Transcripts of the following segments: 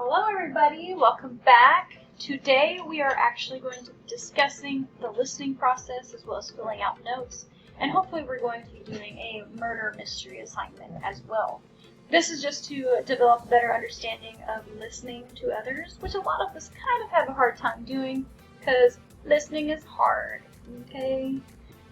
Hello everybody, welcome back. Today we are actually going to be discussing the listening process as well as filling out notes, and hopefully we're going to be doing a murder mystery assignment as well. This is just to develop a better understanding of listening to others, which a lot of us kind of have a hard time doing because listening is hard, okay?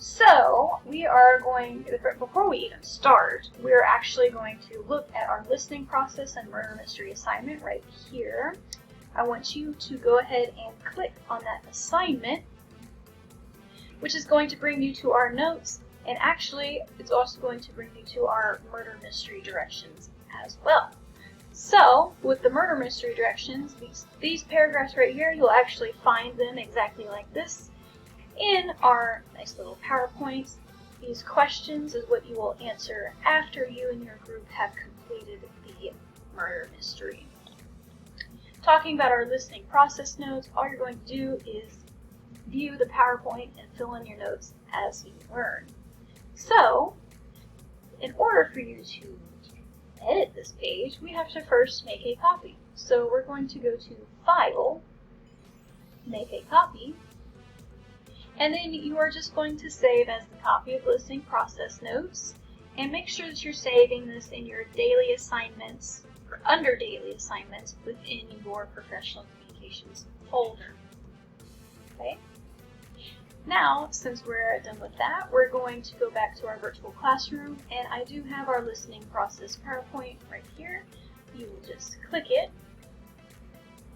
So, before we even start, we're actually going to look at our listening process and murder mystery assignment right here. I want you to go ahead and click on that assignment, which is going to bring you to our notes, and actually, it's also going to bring you to our murder mystery directions as well. So, with the murder mystery directions, these paragraphs right here, you'll actually find them exactly like this in our nice little PowerPoints. These questions is what you will answer after you and your group have completed the murder mystery. Talking about our listening process notes, all you're going to do is view the PowerPoint and fill in your notes as you learn. So, in order for you to edit this page, we have to first make a copy. So we're going to go to File, Make a Copy, and then you are just going to save as the copy of listening process notes, and make sure that you're saving this in your daily assignments, or under daily assignments, within your professional communications folder. Okay? Now, since we're done with that, we're going to go back to our virtual classroom, and I do have our listening process PowerPoint right here. You will just click it,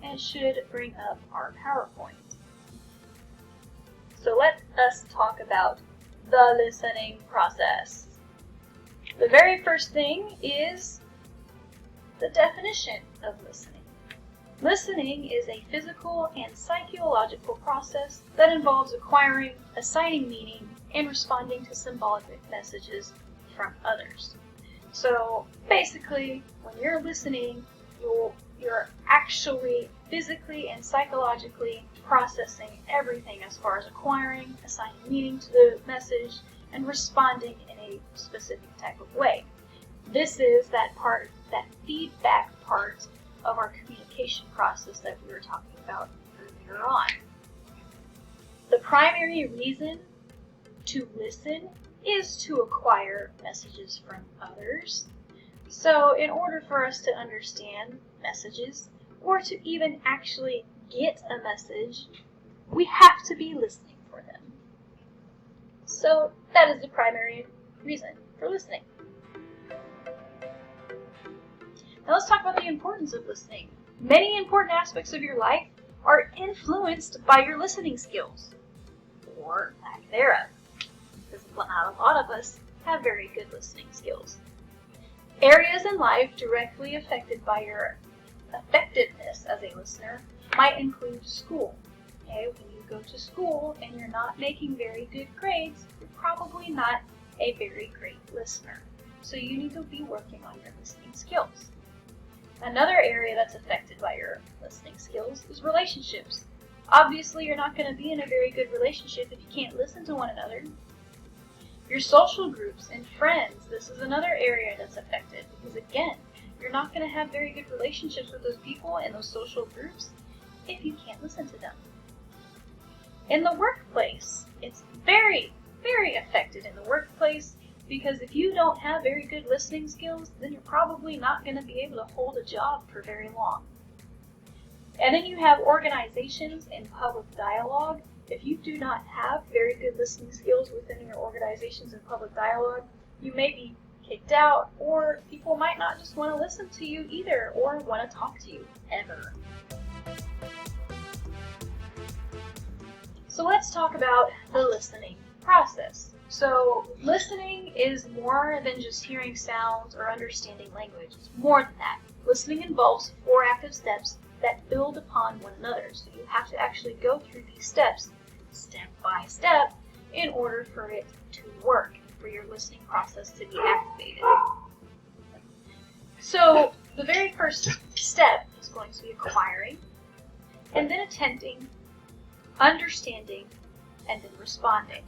and it should bring up our PowerPoint. So let us talk about the listening process. The very first thing is the definition of listening. Listening is a physical and psychological process that involves acquiring, assigning meaning, and responding to symbolic messages from others. So basically, when you're listening, you're actually physically and psychologically processing everything as far as acquiring, assigning meaning to the message, and responding in a specific type of way. This is that feedback part of our communication process that we were talking about earlier on. The primary reason to listen is to acquire messages from others. So in order for us to understand messages, or to even actually get a message, we have to be listening for them. So that is the primary reason for listening. Now let's talk about the importance of listening. Many important aspects of your life are influenced by your listening skills, or lack thereof, because not a lot of us have very good listening skills. Areas in life directly affected by your effectiveness as a listener might include school. Okay, when you go to school and you're not making very good grades, you're probably not a very great listener. So you need to be working on your listening skills. Another area that's affected by your listening skills is relationships. Obviously, you're not going to be in a very good relationship if you can't listen to one another. Your social groups and friends, this is another area that's affected because, again, you're not going to have very good relationships with those people in those social groups if you can't listen to them. In the workplace, it's very, very affected in the workplace because if you don't have very good listening skills, then you're probably not going to be able to hold a job for very long. And then you have organizations and public dialogue. If you do not have very good listening skills within your organizations and public dialogue, you may be kicked out, or people might not just want to listen to you either, or want to talk to you ever. So let's talk about the listening process. So listening is more than just hearing sounds or understanding language. It's more than that. Listening involves 4 active steps that build upon one another. So you have to actually go through these steps, step by step, in order for it to work, for your listening process to be activated. So the very first step is going to be acquiring, and then attending, understanding, and then responding.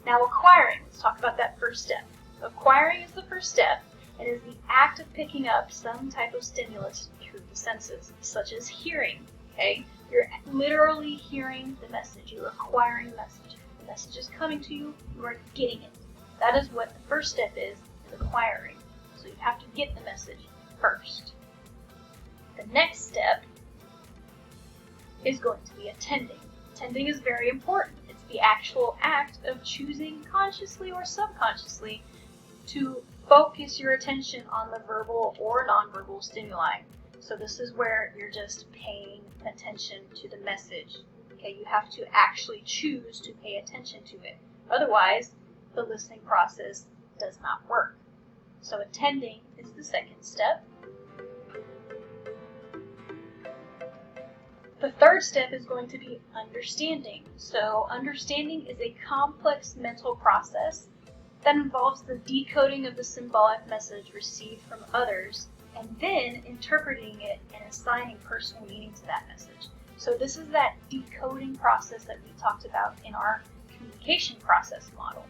Now acquiring, let's talk about that first step. Acquiring is the first step, It is the act of picking up some type of stimulus through the senses, such as hearing. Okay? You're literally hearing the message. You're acquiring the message. The message is coming to you. You are getting it. That is what the first step is acquiring. So you have to get the message first. The next step is going to be attending. Attending is very important. It's the actual act of choosing consciously or subconsciously to focus your attention on the verbal or nonverbal stimuli. So this is where you're just paying attention to the message. Okay, you have to actually choose to pay attention to it. Otherwise, the listening process does not work. So attending is the second step. The third step is going to be understanding. So understanding is a complex mental process that involves the decoding of the symbolic message received from others and then interpreting it and assigning personal meaning to that message. So this is that decoding process that we talked about in our communication process model,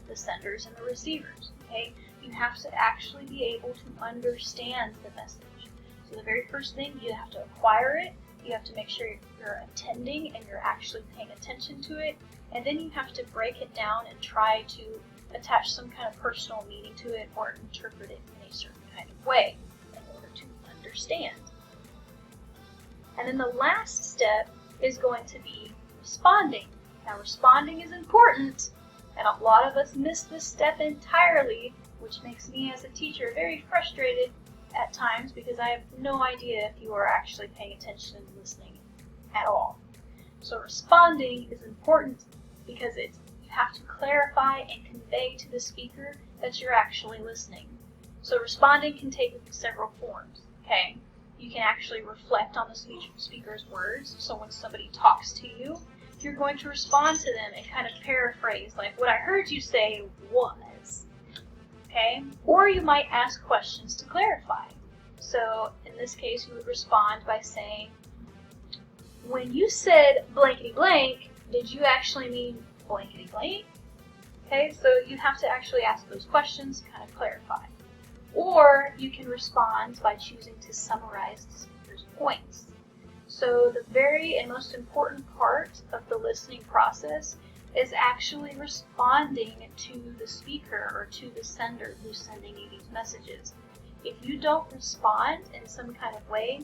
the senders and the receivers. Okay? You have to actually be able to understand the message. So the very first thing, you have to acquire it, you have to make sure you're attending and you're actually paying attention to it, and then you have to break it down and try to attach some kind of personal meaning to it or interpret it in a certain kind of way in order to understand. And then the last step is going to be responding. Now responding is important, and a lot of us miss this step entirely, which makes me as a teacher very frustrated at times because I have no idea if you are actually paying attention and listening at all. So responding is important because you have to clarify and convey to the speaker that you're actually listening. So responding can take several forms, okay? You can actually reflect on the speaker's words. So when somebody talks to you, you're going to respond to them and kind of paraphrase, like, what I heard you say was, okay? Or you might ask questions to clarify. So in this case, you would respond by saying, when you said blankety blank, did you actually mean blankety blank? Okay, so you have to actually ask those questions, kind of clarify. Or you can respond by choosing to summarize the speaker's points. So the very and most important part of the listening process is actually responding to the speaker or to the sender who's sending you these messages. If you don't respond in some kind of way,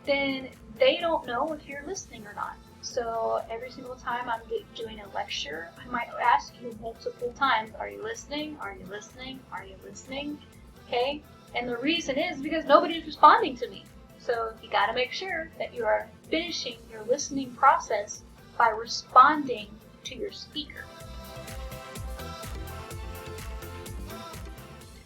then they don't know if you're listening or not. So every single time I'm doing a lecture, I might ask you multiple times, are you listening? Are you listening? Are you listening? Okay? And the reason is because nobody's responding to me. So you got to make sure that you are finishing your listening process by responding to your speaker.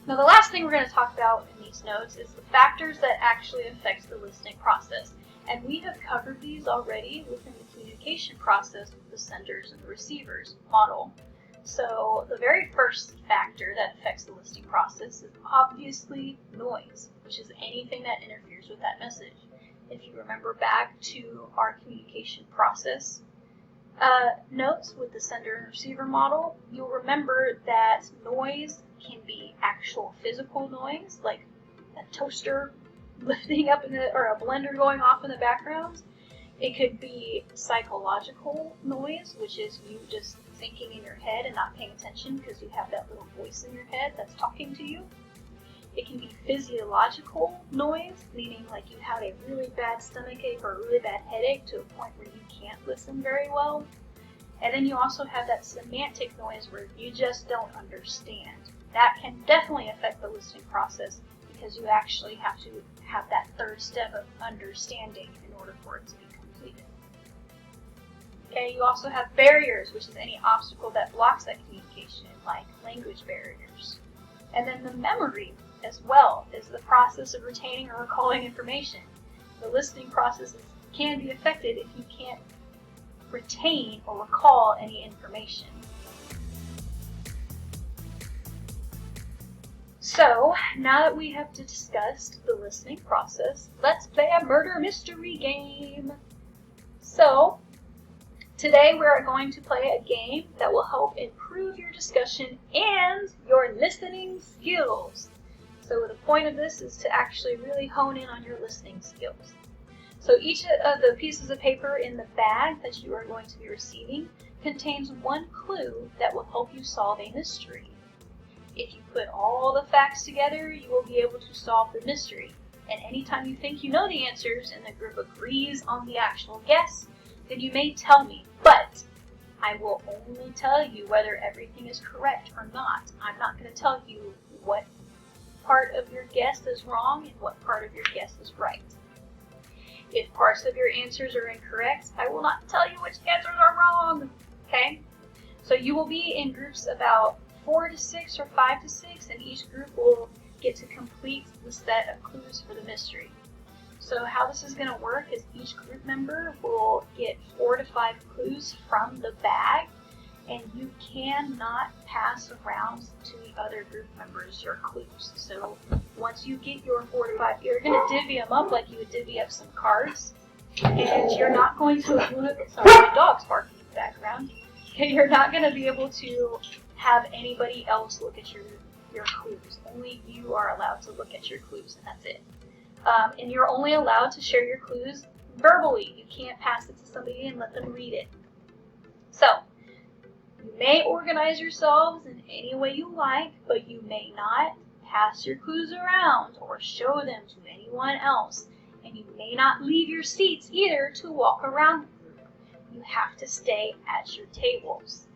Now the last thing we're going to talk about in these notes is the factors that actually affect the listening process. And we have covered these already within the communication process with the senders and the receivers model. So the very first factor that affects the listening process is obviously noise, which is anything that interferes with that message. If you remember back to our communication process notes with the sender and receiver model, you'll remember that noise can be actual physical noise, like a toaster lifting up or a blender going off in the background. It could be psychological noise, which is you just thinking in your head and not paying attention because you have that little voice in your head that's talking to you. It can be physiological noise, meaning like you have a really bad stomachache or a really bad headache to a point where you can't listen very well. And then you also have that semantic noise where you just don't understand. That can definitely affect the listening process because you actually have to have that third step of understanding in order for it to be completed. Okay, you also have barriers, which is any obstacle that blocks that communication, like language barriers. And then the memory as well is the process of retaining or recalling information. The listening process can be affected if you can't retain or recall any information. So, now that we have discussed the listening process, let's play a murder mystery game. So, today we are going to play a game that will help improve your discussion and your listening skills. So the point of this is to actually really hone in on your listening skills. So each of the pieces of paper in the bag that you are going to be receiving contains one clue that will help you solve a mystery. If you put all the facts together, you will be able to solve the mystery. And anytime you think you know the answers and the group agrees on the actual guess, then you may tell me, but I will only tell you whether everything is correct or not. I'm not going to tell you what part of your guess is wrong and what part of your guess is right. If parts of your answers are incorrect, I will not tell you which answers are wrong. Okay? So you will be in groups about 4 to 6 or 5 to 6, and each group will get to complete the set of clues for the mystery. So how this is going to work is each group member will get 4 to 5 clues from the bag, and you cannot pass around to the other group members your clues. So once you get your 4 to 5, you're going to divvy them up like you would divvy up some cards, and you're not going to, sorry, my dog's barking in the background. You're not going to be able to have anybody else look at your clues. Only you are allowed to look at your clues, and that's it. And you're only allowed to share your clues verbally. You can't pass it to somebody and let them read it. So, you may organize yourselves in any way you like, but you may not pass your clues around or show them to anyone else. And you may not leave your seats either to walk around the group. You have to stay at your tables.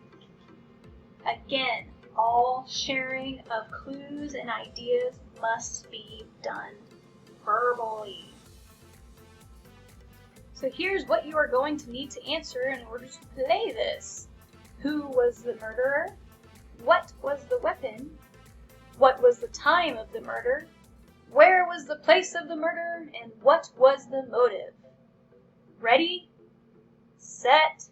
Again, all sharing of clues and ideas must be done verbally. So here's what you are going to need to answer in order to play this. Who was the murderer? What was the weapon? What was the time of the murder? Where was the place of the murder? And what was the motive? Ready, set,